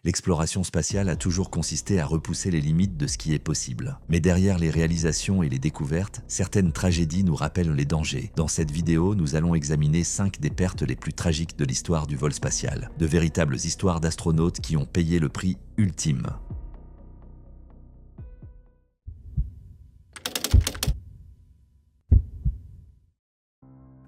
L'exploration spatiale a toujours consisté à repousser les limites de ce qui est possible. Mais derrière les réalisations et les découvertes, certaines tragédies nous rappellent les dangers. Dans cette vidéo, nous allons examiner 5 des pertes les plus tragiques de l'histoire du vol spatial. De véritables histoires d'astronautes qui ont payé le prix ultime.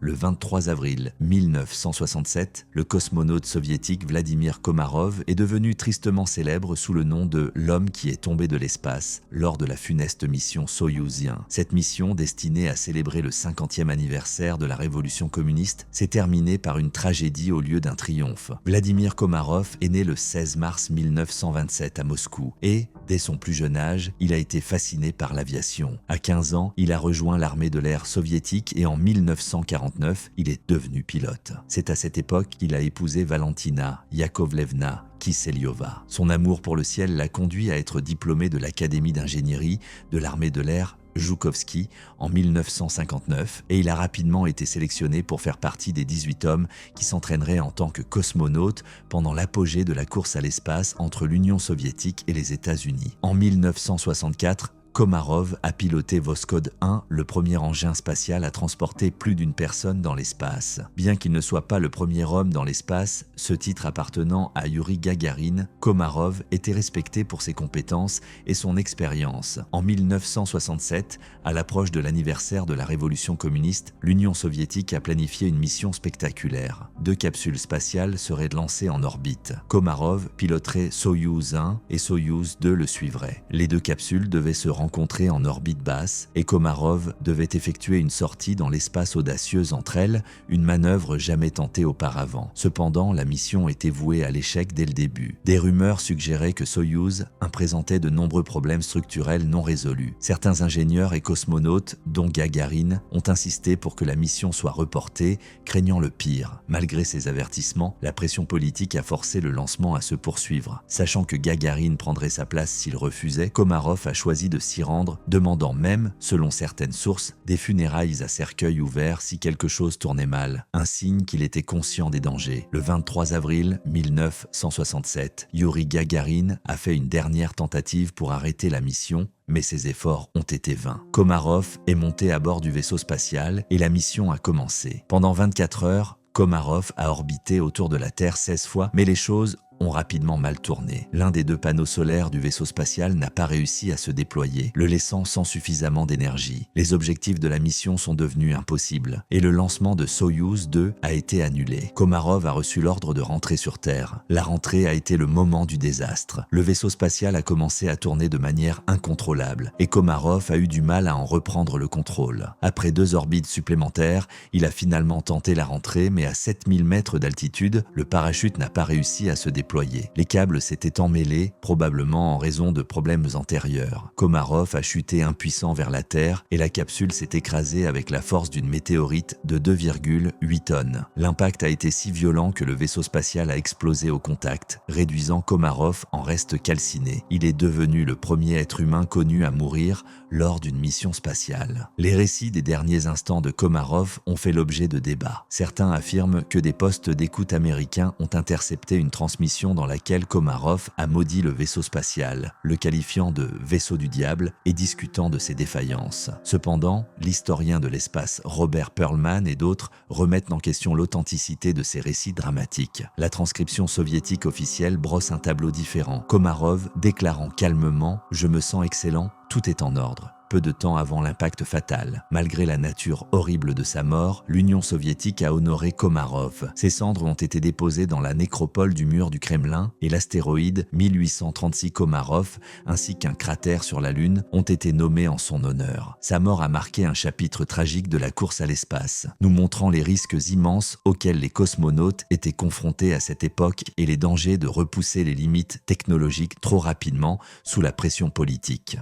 Le 23 avril 1967, le cosmonaute soviétique Vladimir Komarov est devenu tristement célèbre sous le nom de « l'homme qui est tombé de l'espace » lors de la funeste mission Soyouz 1. Cette mission, destinée à célébrer le 50e anniversaire de la révolution communiste, s'est terminée par une tragédie au lieu d'un triomphe. Vladimir Komarov est né le 16 mars 1927 à Moscou et, dès son plus jeune âge, il a été fasciné par l'aviation. À 15 ans, il a rejoint l'armée de l'air soviétique et en 1949, il est devenu pilote. C'est à cette époque qu'il a épousé Valentina Yakovlevna Kiselyova. Son amour pour le ciel l'a conduit à être diplômé de l'Académie d'ingénierie de l'armée de l'air Joukovski en 1959 et il a rapidement été sélectionné pour faire partie des 18 hommes qui s'entraîneraient en tant que cosmonautes pendant l'apogée de la course à l'espace entre l'Union soviétique et les États-Unis. En 1964, Komarov a piloté Voskhod 1, le premier engin spatial à transporter plus d'une personne dans l'espace. Bien qu'il ne soit pas le premier homme dans l'espace, ce titre appartenant à Yuri Gagarin, Komarov était respecté pour ses compétences et son expérience. En 1967, à l'approche de l'anniversaire de la révolution communiste, l'Union soviétique a planifié une mission spectaculaire. 2 capsules spatiales seraient lancées en orbite. Komarov piloterait Soyouz 1 et Soyouz 2 le suivraient. Les 2 capsules devaient se rencontrées en orbite basse et Komarov devait effectuer une sortie dans l'espace audacieuse entre elles, une manœuvre jamais tentée auparavant. Cependant, la mission était vouée à l'échec dès le début. Des rumeurs suggéraient que Soyouz 1 présentait de nombreux problèmes structurels non résolus. Certains ingénieurs et cosmonautes, dont Gagarine, ont insisté pour que la mission soit reportée, craignant le pire. Malgré ces avertissements, la pression politique a forcé le lancement à se poursuivre. Sachant que Gagarine prendrait sa place s'il refusait, Komarov a choisi de s'y rendre, demandant même, selon certaines sources, des funérailles à cercueil ouvert si quelque chose tournait mal, un signe qu'il était conscient des dangers. Le 23 avril 1967, Yuri Gagarin a fait une dernière tentative pour arrêter la mission, mais ses efforts ont été vains. Komarov est monté à bord du vaisseau spatial et la mission a commencé. Pendant 24 heures, Komarov a orbité autour de la Terre 16 fois, mais les choses ont rapidement mal tourné. L'un des 2 panneaux solaires du vaisseau spatial n'a pas réussi à se déployer, le laissant sans suffisamment d'énergie. Les objectifs de la mission sont devenus impossibles et le lancement de Soyouz 2 a été annulé. Komarov a reçu l'ordre de rentrer sur Terre. La rentrée a été le moment du désastre. Le vaisseau spatial a commencé à tourner de manière incontrôlable et Komarov a eu du mal à en reprendre le contrôle. Après 2 orbites supplémentaires, il a finalement tenté la rentrée, mais à 7000 mètres d'altitude, le parachute n'a pas réussi à se déployer. Les câbles s'étaient emmêlés, probablement en raison de problèmes antérieurs. Komarov a chuté impuissant vers la Terre et la capsule s'est écrasée avec la force d'une météorite de 2,8 tonnes. L'impact a été si violent que le vaisseau spatial a explosé au contact, réduisant Komarov en reste calciné. Il est devenu le premier être humain connu à mourir lors d'une mission spatiale. Les récits des derniers instants de Komarov ont fait l'objet de débats. Certains affirment que des postes d'écoute américains ont intercepté une transmission dans laquelle Komarov a maudit le vaisseau spatial, le qualifiant de « vaisseau du diable » et discutant de ses défaillances. Cependant, l'historien de l'espace Robert Pearlman et d'autres remettent en question l'authenticité de ces récits dramatiques. La transcription soviétique officielle brosse un tableau différent, Komarov déclarant calmement « Je me sens excellent, tout est en ordre ». Peu de temps avant l'impact fatal. Malgré la nature horrible de sa mort, l'Union soviétique a honoré Komarov. Ses cendres ont été déposées dans la nécropole du mur du Kremlin et l'astéroïde 1836 Komarov ainsi qu'un cratère sur la Lune ont été nommés en son honneur. Sa mort a marqué un chapitre tragique de la course à l'espace, nous montrant les risques immenses auxquels les cosmonautes étaient confrontés à cette époque et les dangers de repousser les limites technologiques trop rapidement sous la pression politique.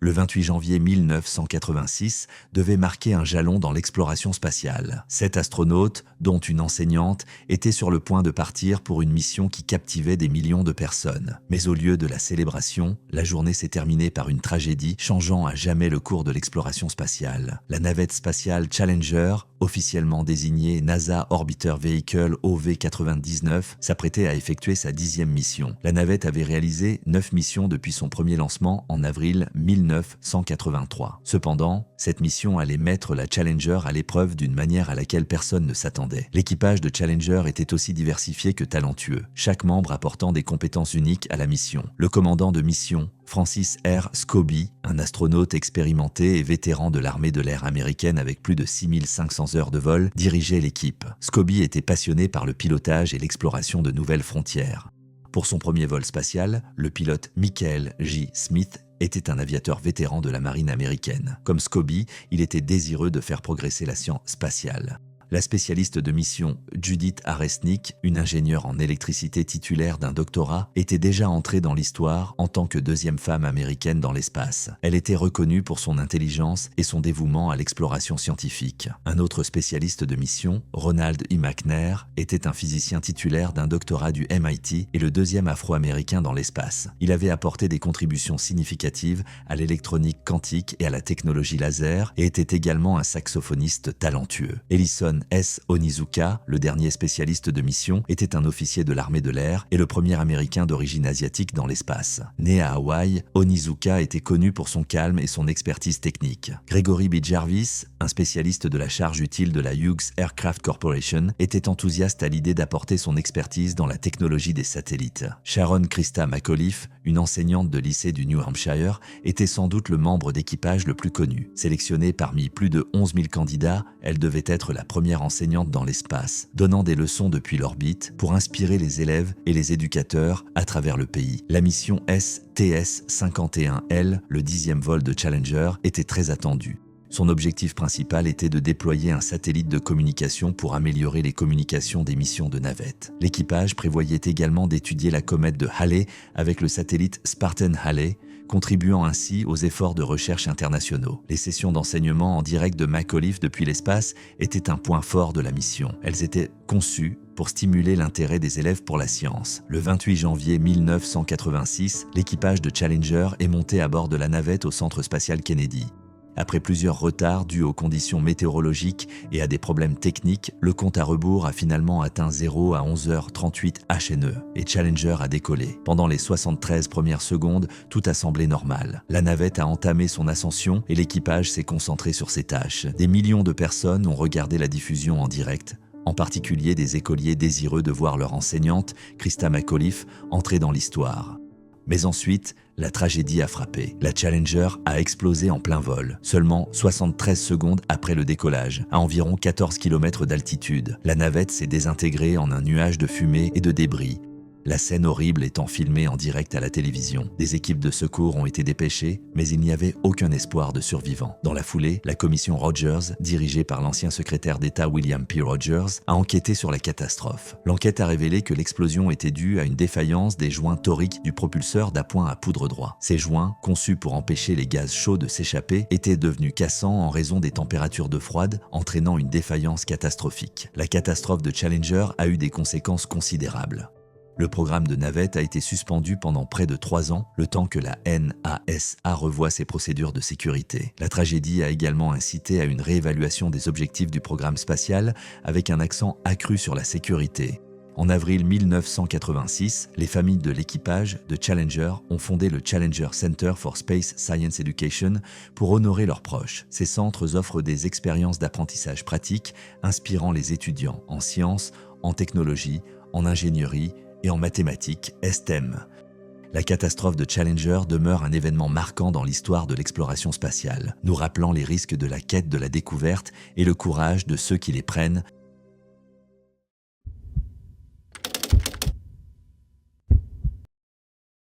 Le 28 janvier 1986 devait marquer un jalon dans l'exploration spatiale. 7 astronautes, dont une enseignante, étaient sur le point de partir pour une mission qui captivait des millions de personnes. Mais au lieu de la célébration, la journée s'est terminée par une tragédie changeant à jamais le cours de l'exploration spatiale. La navette spatiale Challenger, officiellement désignée NASA Orbiter Vehicle OV-99, s'apprêtait à effectuer sa 10e mission. La navette avait réalisé 9 missions depuis son premier lancement en avril 1983. Cependant, cette mission allait mettre la Challenger à l'épreuve d'une manière à laquelle personne ne s'attendait. L'équipage de Challenger était aussi diversifié que talentueux, chaque membre apportant des compétences uniques à la mission. Le commandant de mission, Francis R. Scobie, un astronaute expérimenté et vétéran de l'armée de l'air américaine avec plus de 6500 heures de vol, dirigeait l'équipe. Scobie était passionné par le pilotage et l'exploration de nouvelles frontières. Pour son premier vol spatial, le pilote Michael J. Smith était un aviateur vétéran de la marine américaine. Comme Scobie, il était désireux de faire progresser la science spatiale. La spécialiste de mission Judith Aresnik, une ingénieure en électricité titulaire d'un doctorat, était déjà entrée dans l'histoire en tant que deuxième femme américaine dans l'espace. Elle était reconnue pour son intelligence et son dévouement à l'exploration scientifique. Un autre spécialiste de mission, Ronald E. McNair, était un physicien titulaire d'un doctorat du MIT et le deuxième afro-américain dans l'espace. Il avait apporté des contributions significatives à l'électronique quantique et à la technologie laser et était également un saxophoniste talentueux. Ellison S. Onizuka, le dernier spécialiste de mission, était un officier de l'armée de l'air et le premier américain d'origine asiatique dans l'espace. Né à Hawaï, Onizuka était connu pour son calme et son expertise technique. Gregory B. Jarvis, un spécialiste de la charge utile de la Hughes Aircraft Corporation, était enthousiaste à l'idée d'apporter son expertise dans la technologie des satellites. Sharon Christa McAuliffe, une enseignante de lycée du New Hampshire, était sans doute le membre d'équipage le plus connu. Sélectionnée parmi plus de 11 000 candidats, elle devait être la première enseignante dans l'espace, donnant des leçons depuis l'orbite pour inspirer les élèves et les éducateurs à travers le pays. La mission STS-51L, le 10e vol de Challenger, était très attendue. Son objectif principal était de déployer un satellite de communication pour améliorer les communications des missions de navette. L'équipage prévoyait également d'étudier la comète de Halley avec le satellite Spartan-Halley, contribuant ainsi aux efforts de recherche internationaux. Les sessions d'enseignement en direct de McAuliffe depuis l'espace étaient un point fort de la mission. Elles étaient conçues pour stimuler l'intérêt des élèves pour la science. Le 28 janvier 1986, l'équipage de Challenger est monté à bord de la navette au Centre spatial Kennedy. Après plusieurs retards dus aux conditions météorologiques et à des problèmes techniques, le compte à rebours a finalement atteint 0 à 11h38 HNE et Challenger a décollé. Pendant les 73 premières secondes, tout a semblé normal. La navette a entamé son ascension et l'équipage s'est concentré sur ses tâches. Des millions de personnes ont regardé la diffusion en direct, en particulier des écoliers désireux de voir leur enseignante, Christa McAuliffe, entrer dans l'histoire. Mais ensuite, la tragédie a frappé. La Challenger a explosé en plein vol, seulement 73 secondes après le décollage, à environ 14 km d'altitude. La navette s'est désintégrée en un nuage de fumée et de débris. La scène horrible étant filmée en direct à la télévision. Des équipes de secours ont été dépêchées, mais il n'y avait aucun espoir de survivants. Dans la foulée, la commission Rogers, dirigée par l'ancien secrétaire d'État William P. Rogers, a enquêté sur la catastrophe. L'enquête a révélé que l'explosion était due à une défaillance des joints toriques du propulseur d'appoint à poudre droit. Ces joints, conçus pour empêcher les gaz chauds de s'échapper, étaient devenus cassants en raison des températures d'eau froide, entraînant une défaillance catastrophique. La catastrophe de Challenger a eu des conséquences considérables. Le programme de navette a été suspendu pendant près de 3 ans, le temps que la NASA revoie ses procédures de sécurité. La tragédie a également incité à une réévaluation des objectifs du programme spatial avec un accent accru sur la sécurité. En avril 1986, les familles de l'équipage de Challenger ont fondé le Challenger Center for Space Science Education pour honorer leurs proches. Ces centres offrent des expériences d'apprentissage pratique inspirant les étudiants en sciences, en technologie, en ingénierie et en mathématiques STEM. La catastrophe de Challenger demeure un événement marquant dans l'histoire de l'exploration spatiale, nous rappelant les risques de la quête de la découverte et le courage de ceux qui les prennent.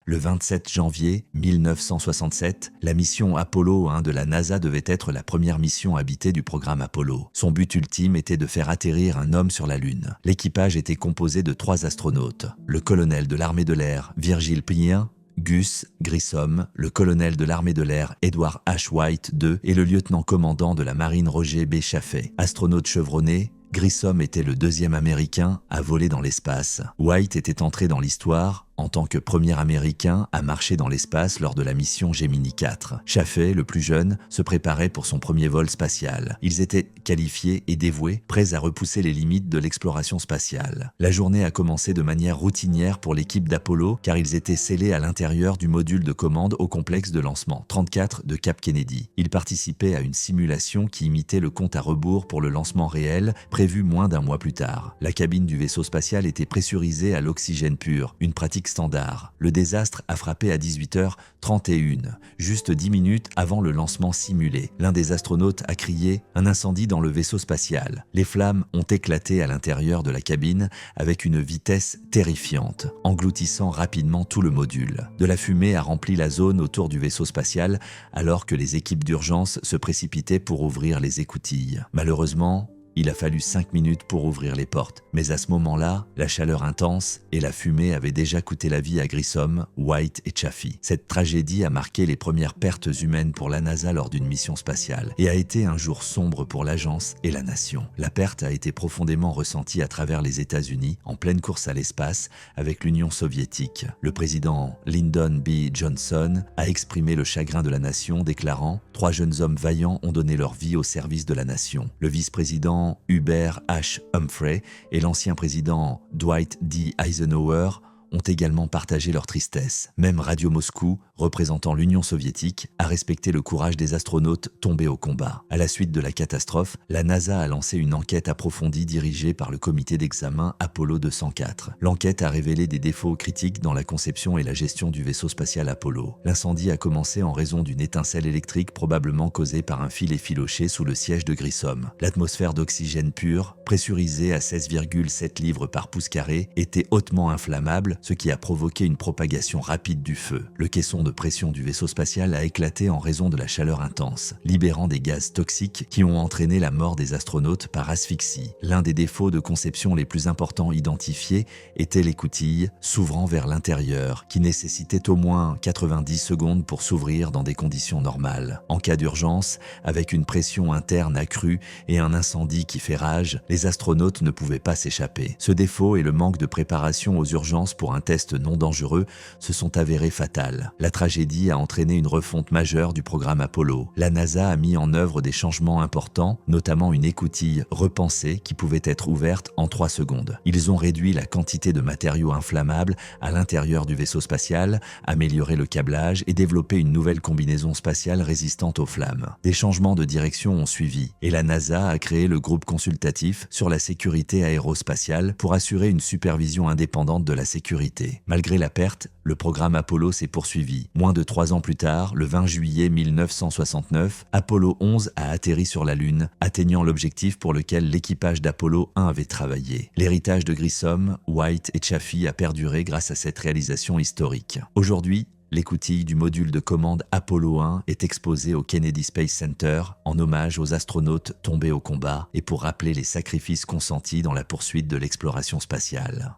Le 27 janvier 1967, la mission Apollo 1 de la NASA devait être la première mission habitée du programme Apollo. Son but ultime était de faire atterrir un homme sur la Lune. L'équipage était composé de 3 astronautes. Le colonel de l'armée de l'air, Virgil Pien, Gus Grissom, le colonel de l'armée de l'air Edward H. White II et le lieutenant-commandant de la marine Roger B. Chaffee. Astronaute chevronné, Grissom était le deuxième Américain à voler dans l'espace. White était entré dans l'histoire en tant que premier Américain à marcher dans l'espace lors de la mission Gemini 4. Chaffee, le plus jeune, se préparait pour son premier vol spatial. Ils étaient qualifiés et dévoués, prêts à repousser les limites de l'exploration spatiale. La journée a commencé de manière routinière pour l'équipe d'Apollo car ils étaient scellés à l'intérieur du module de commande au complexe de lancement 34 de Cap Kennedy. Ils participaient à une simulation qui imitait le compte à rebours pour le lancement réel, prévu moins d'un mois plus tard. La cabine du vaisseau spatial était pressurisée à l'oxygène pur, une pratique standard. Le désastre a frappé à 18h31, juste 10 minutes avant le lancement simulé. L'un des astronautes a crié « Un incendie dans le vaisseau spatial ». Les flammes ont éclaté à l'intérieur de la cabine avec une vitesse terrifiante, engloutissant rapidement tout le module. De la fumée a rempli la zone autour du vaisseau spatial alors que les équipes d'urgence se précipitaient pour ouvrir les écoutilles. Malheureusement, il a fallu 5 minutes pour ouvrir les portes, mais à ce moment-là, la chaleur intense et la fumée avaient déjà coûté la vie à Grissom, White et Chaffee. Cette tragédie a marqué les premières pertes humaines pour la NASA lors d'une mission spatiale et a été un jour sombre pour l'agence et la nation. La perte a été profondément ressentie à travers les États-Unis, en pleine course à l'espace avec l'Union soviétique. Le président Lyndon B. Johnson a exprimé le chagrin de la nation, déclarant « 3 jeunes hommes vaillants ont donné leur vie au service de la nation ». Le vice-président Hubert H. Humphrey et l'ancien président Dwight D. Eisenhower ont également partagé leur tristesse. Même Radio Moscou, représentant l'Union soviétique, a respecté le courage des astronautes tombés au combat. À la suite de la catastrophe, la NASA a lancé une enquête approfondie dirigée par le comité d'examen Apollo 204. L'enquête a révélé des défauts critiques dans la conception et la gestion du vaisseau spatial Apollo. L'incendie a commencé en raison d'une étincelle électrique probablement causée par un fil effiloché sous le siège de Grissom. L'atmosphère d'oxygène pur, pressurisée à 16,7 livres par pouce carré, était hautement inflammable, ce qui a provoqué une propagation rapide du feu. Le caisson de pression du vaisseau spatial a éclaté en raison de la chaleur intense, libérant des gaz toxiques qui ont entraîné la mort des astronautes par asphyxie. L'un des défauts de conception les plus importants identifiés était l'écoutille s'ouvrant vers l'intérieur, qui nécessitait au moins 90 secondes pour s'ouvrir dans des conditions normales. En cas d'urgence, avec une pression interne accrue et un incendie qui fait rage, les astronautes ne pouvaient pas s'échapper. Ce défaut et le manque de préparation aux urgences pour un test non dangereux se sont avérés fatals. La tragédie a entraîné une refonte majeure du programme Apollo. La NASA a mis en œuvre des changements importants, notamment une écoutille repensée qui pouvait être ouverte en 3 secondes. Ils ont réduit la quantité de matériaux inflammables à l'intérieur du vaisseau spatial, amélioré le câblage et développé une nouvelle combinaison spatiale résistante aux flammes. Des changements de direction ont suivi et la NASA a créé le groupe consultatif sur la sécurité aérospatiale pour assurer une supervision indépendante de la sécurité. Malgré la perte, le programme Apollo s'est poursuivi. Moins de 3 ans plus tard, le 20 juillet 1969, Apollo 11 a atterri sur la Lune, atteignant l'objectif pour lequel l'équipage d'Apollo 1 avait travaillé. L'héritage de Grissom, White et Chaffee a perduré grâce à cette réalisation historique. Aujourd'hui, l'écoutille du module de commande Apollo 1 est exposée au Kennedy Space Center en hommage aux astronautes tombés au combat et pour rappeler les sacrifices consentis dans la poursuite de l'exploration spatiale.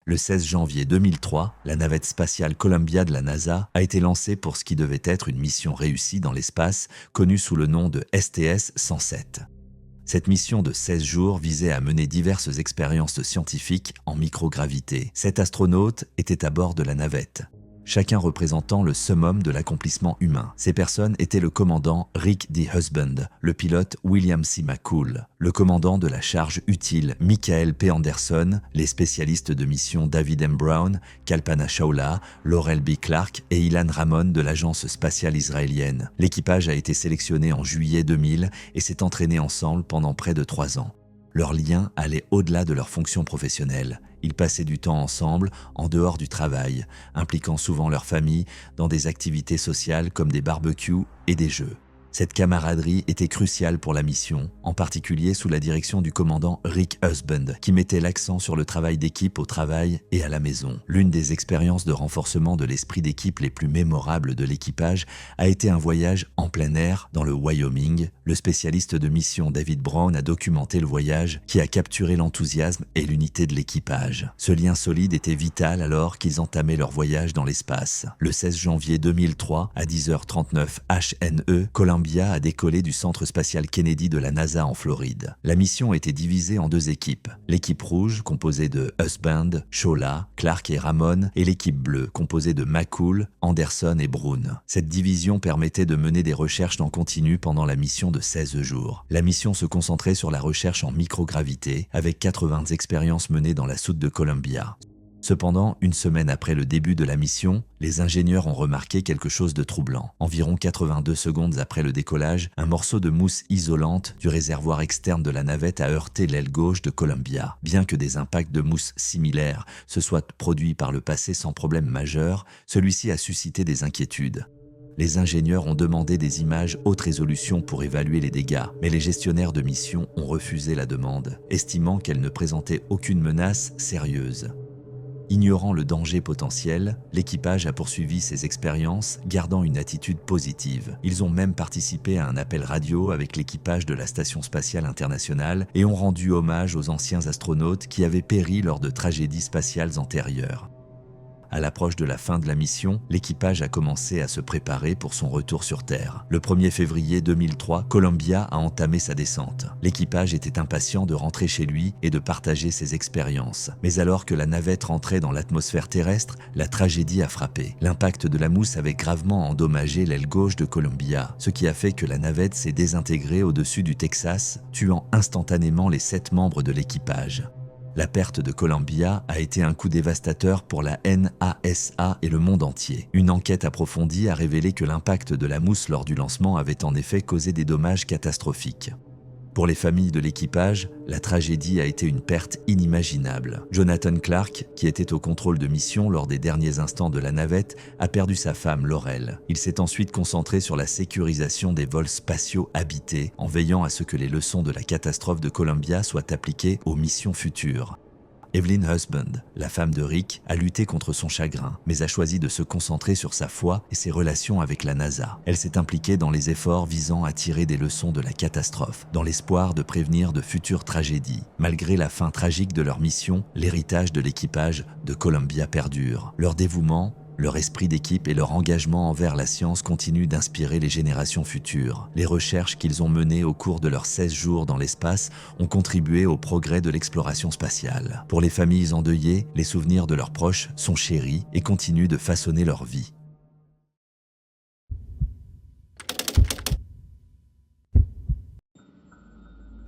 Le 16 janvier 2003, la navette spatiale Columbia de la NASA a été lancée pour ce qui devait être une mission réussie dans l'espace, connue sous le nom de STS-107. Cette mission de 16 jours visait à mener diverses expériences scientifiques en microgravité. 7 astronautes étaient à bord de la navette, chacun représentant le summum de l'accomplissement humain. Ces personnes étaient le commandant Rick D. Husband, le pilote William C. McCool, le commandant de la charge utile Michael P. Anderson, les spécialistes de mission David M. Brown, Kalpana Chawla, Laurel B. Clark et Ilan Ramon de l'agence spatiale israélienne. L'équipage a été sélectionné en juillet 2000 et s'est entraîné ensemble pendant près de 3 ans. Leur lien allait au-delà de leur fonction professionnelle. Ils passaient du temps ensemble, en dehors du travail, impliquant souvent leur famille dans des activités sociales comme des barbecues et des jeux. Cette camaraderie était cruciale pour la mission, en particulier sous la direction du commandant Rick Husband, qui mettait l'accent sur le travail d'équipe au travail et à la maison. L'une des expériences de renforcement de l'esprit d'équipe les plus mémorables de l'équipage a été un voyage en plein air dans le Wyoming. Le spécialiste de mission David Brown a documenté le voyage qui a capturé l'enthousiasme et l'unité de l'équipage. Ce lien solide était vital alors qu'ils entamaient leur voyage dans l'espace. Le 16 janvier 2003, à 10h39 HNE, Columbia a décollé du centre spatial Kennedy de la NASA en Floride. La mission était divisée en deux équipes. L'équipe rouge, composée de Husband, Scholla, Clark et Ramon, et l'équipe bleue, composée de McCool, Anderson et Brown. Cette division permettait de mener des recherches en continu pendant la mission de 16 jours. La mission se concentrait sur la recherche en microgravité, avec 80 expériences menées dans la soute de Columbia. Cependant, une semaine après le début de la mission, les ingénieurs ont remarqué quelque chose de troublant. Environ 82 secondes après le décollage, un morceau de mousse isolante du réservoir externe de la navette a heurté l'aile gauche de Columbia. Bien que des impacts de mousse similaires se soient produits par le passé sans problème majeur, celui-ci a suscité des inquiétudes. Les ingénieurs ont demandé des images haute résolution pour évaluer les dégâts, mais les gestionnaires de mission ont refusé la demande, estimant qu'elle ne présentait aucune menace sérieuse. Ignorant le danger potentiel, l'équipage a poursuivi ses expériences, gardant une attitude positive. Ils ont même participé à un appel radio avec l'équipage de la Station spatiale internationale et ont rendu hommage aux anciens astronautes qui avaient péri lors de tragédies spatiales antérieures. À l'approche de la fin de la mission, l'équipage a commencé à se préparer pour son retour sur Terre. Le 1er février 2003, Columbia a entamé sa descente. L'équipage était impatient de rentrer chez lui et de partager ses expériences. Mais alors que la navette rentrait dans l'atmosphère terrestre, la tragédie a frappé. L'impact de la mousse avait gravement endommagé l'aile gauche de Columbia, ce qui a fait que la navette s'est désintégrée au-dessus du Texas, tuant instantanément les 7 membres de l'équipage. La perte de Columbia a été un coup dévastateur pour la NASA et le monde entier. Une enquête approfondie a révélé que l'impact de la mousse lors du lancement avait en effet causé des dommages catastrophiques. Pour les familles de l'équipage, la tragédie a été une perte inimaginable. Jonathan Clark, qui était au contrôle de mission lors des derniers instants de la navette, a perdu sa femme Laurel. Il s'est ensuite concentré sur la sécurisation des vols spatiaux habités, en veillant à ce que les leçons de la catastrophe de Columbia soient appliquées aux missions futures. Evelyn Husband, la femme de Rick, a lutté contre son chagrin, mais a choisi de se concentrer sur sa foi et ses relations avec la NASA. Elle s'est impliquée dans les efforts visant à tirer des leçons de la catastrophe, dans l'espoir de prévenir de futures tragédies. Malgré la fin tragique de leur mission, l'héritage de l'équipage de Columbia perdure. Leur dévouement, leur esprit d'équipe et leur engagement envers la science continuent d'inspirer les générations futures. Les recherches qu'ils ont menées au cours de leurs 16 jours dans l'espace ont contribué au progrès de l'exploration spatiale. Pour les familles endeuillées, les souvenirs de leurs proches sont chéris et continuent de façonner leur vie.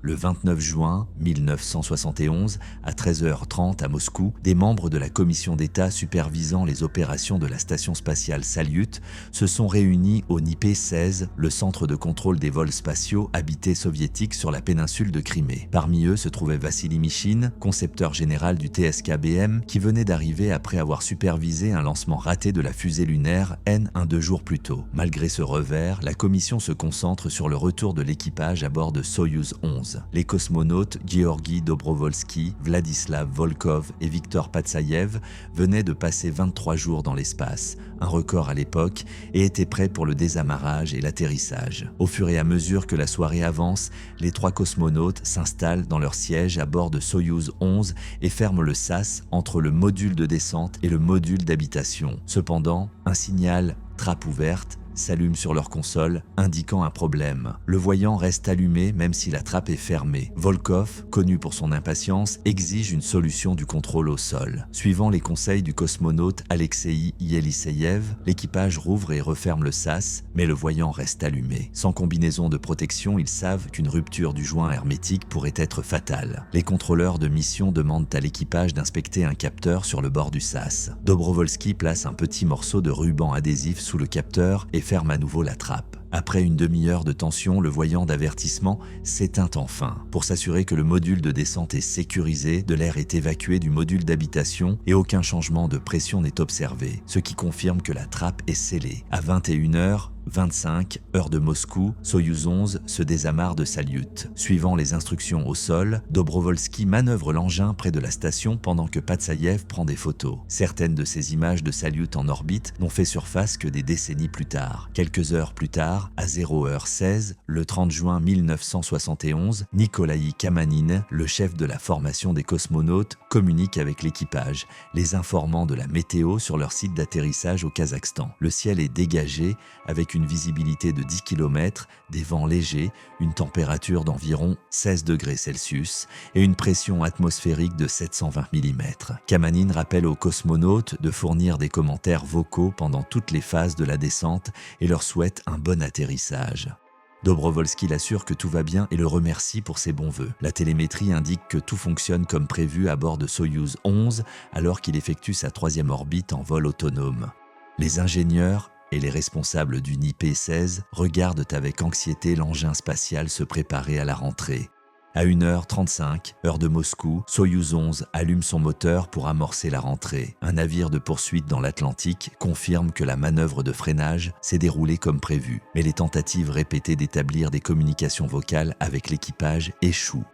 Le 29 juin 1971, à 13h30 à Moscou, des membres de la commission d'État supervisant les opérations de la station spatiale Salyut se sont réunis au NIP-16, le centre de contrôle des vols spatiaux habités soviétiques sur la péninsule de Crimée. Parmi eux se trouvait Vassili Mishine, concepteur général du TSK-BM, qui venait d'arriver après avoir supervisé un lancement raté de la fusée lunaire N 2 jours plus tôt. Malgré ce revers, la commission se concentre sur le retour de l'équipage à bord de Soyouz 11. Les cosmonautes Georgi Dobrovolsky, Vladislav Volkov et Viktor Patsayev venaient de passer 23 jours dans l'espace, un record à l'époque, et étaient prêts pour le désamarrage et l'atterrissage. Au fur et à mesure que la soirée avance, les 3 cosmonautes s'installent dans leur siège à bord de Soyouz 11 et ferment le sas entre le module de descente et le module d'habitation. Cependant, un signal « trappe ouverte » s'allume sur leur console, indiquant un problème. Le voyant reste allumé même si la trappe est fermée. Volkov, connu pour son impatience, exige une solution du contrôle au sol. Suivant les conseils du cosmonaute Alexei Yeliseyev, l'équipage rouvre et referme le sas, mais le voyant reste allumé. Sans combinaison de protection, ils savent qu'une rupture du joint hermétique pourrait être fatale. Les contrôleurs de mission demandent à l'équipage d'inspecter un capteur sur le bord du sas. Dobrovolsky place un petit morceau de ruban adhésif sous le capteur et ferme à nouveau la trappe. Après une demi-heure de tension, le voyant d'avertissement s'éteint enfin. Pour s'assurer que le module de descente est sécurisé, de l'air est évacué du module d'habitation et aucun changement de pression n'est observé, ce qui confirme que la trappe est scellée. À 21h, 25, heure de Moscou, Soyouz 11 se désamarre de Salyut. Suivant les instructions au sol, Dobrovolski manœuvre l'engin près de la station pendant que Patsaïev prend des photos. Certaines de ces images de Salyut en orbite n'ont fait surface que des décennies plus tard. Quelques heures plus tard, à 0h16, le 30 juin 1971, Nikolaï Kamanin, le chef de la formation des cosmonautes, communique avec l'équipage, les informant de la météo sur leur site d'atterrissage au Kazakhstan. Le ciel est dégagé avec une visibilité de 10 km, des vents légers, une température d'environ 16 degrés Celsius et une pression atmosphérique de 720 mm. Kamanin rappelle aux cosmonautes de fournir des commentaires vocaux pendant toutes les phases de la descente et leur souhaite un bon atterrissage. Dobrovolski l'assure que tout va bien et le remercie pour ses bons vœux. La télémétrie indique que tout fonctionne comme prévu à bord de Soyouz 11 alors qu'il effectue sa 3e orbite en vol autonome. Les ingénieurs et les responsables du NIP-16 regardent avec anxiété l'engin spatial se préparer à la rentrée. À 1h35, heure de Moscou, Soyouz 11 allume son moteur pour amorcer la rentrée. Un navire de poursuite dans l'Atlantique confirme que la manœuvre de freinage s'est déroulée comme prévu, mais les tentatives répétées d'établir des communications vocales avec l'équipage échouent.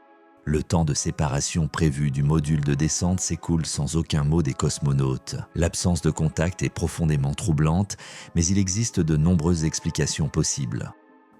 Le temps de séparation prévu du module de descente s'écoule sans aucun mot des cosmonautes. L'absence de contact est profondément troublante, mais il existe de nombreuses explications possibles.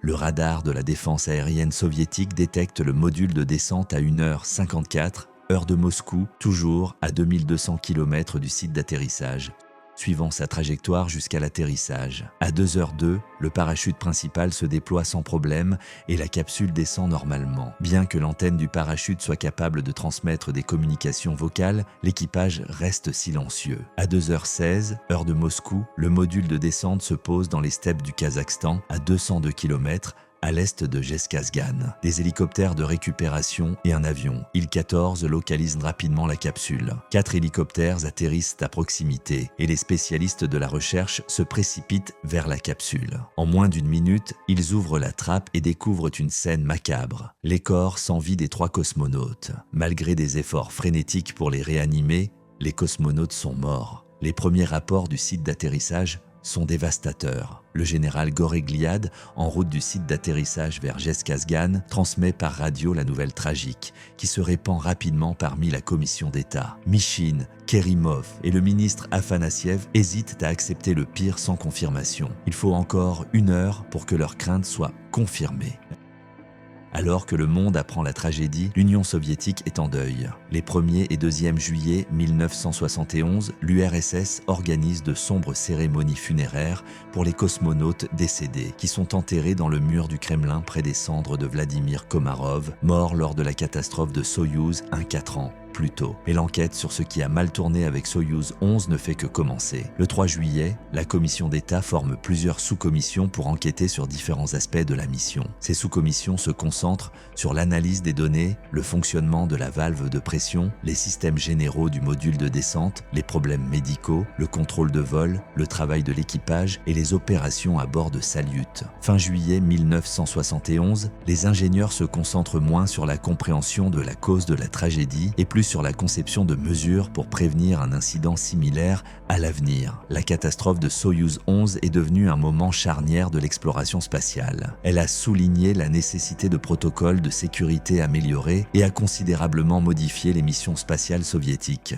Le radar de la défense aérienne soviétique détecte le module de descente à 1h54, heure de Moscou, toujours à 2200 km du site d'atterrissage, suivant sa trajectoire jusqu'à l'atterrissage. À 2h02, le parachute principal se déploie sans problème et la capsule descend normalement. Bien que l'antenne du parachute soit capable de transmettre des communications vocales, l'équipage reste silencieux. À 2h16, heure de Moscou, le module de descente se pose dans les steppes du Kazakhstan, à 202 km, à l'est de Zhezkazgan. Des hélicoptères de récupération et un avion Il-14 localisent rapidement la capsule. 4 hélicoptères atterrissent à proximité et les spécialistes de la recherche se précipitent vers la capsule. En moins d'une minute, ils ouvrent la trappe et découvrent une scène macabre. Les corps sans vie des 3 cosmonautes. Malgré des efforts frénétiques pour les réanimer, les cosmonautes sont morts. Les premiers rapports du site d'atterrissage sont dévastateurs. Le général Goregliad, en route du site d'atterrissage vers Zhezkazgan, transmet par radio la nouvelle tragique, qui se répand rapidement parmi la commission d'État. Mishin, Kerimov et le ministre Afanassiev hésitent à accepter le pire sans confirmation. Il faut encore 1 heure pour que leurs craintes soient confirmées. Alors que le monde apprend la tragédie, l'Union soviétique est en deuil. Les 1er et 2e juillet 1971, l'URSS organise de sombres cérémonies funéraires pour les cosmonautes décédés, qui sont enterrés dans le mur du Kremlin près des cendres de Vladimir Komarov, mort lors de la catastrophe de Soyouz 4 ans plus tôt. Mais l'enquête sur ce qui a mal tourné avec Soyouz 11 ne fait que commencer. Le 3 juillet, la commission d'État forme plusieurs sous-commissions pour enquêter sur différents aspects de la mission. Ces sous-commissions se concentrent sur l'analyse des données, le fonctionnement de la valve de pression, les systèmes généraux du module de descente, les problèmes médicaux, le contrôle de vol, le travail de l'équipage et les opérations à bord de Salyut. Fin juillet 1971, les ingénieurs se concentrent moins sur la compréhension de la cause de la tragédie et plus sur la conception de mesures pour prévenir un incident similaire à l'avenir. La catastrophe de Soyouz 11 est devenue un moment charnière de l'exploration spatiale. Elle a souligné la nécessité de protocoles de sécurité améliorés et a considérablement modifié les missions spatiales soviétiques.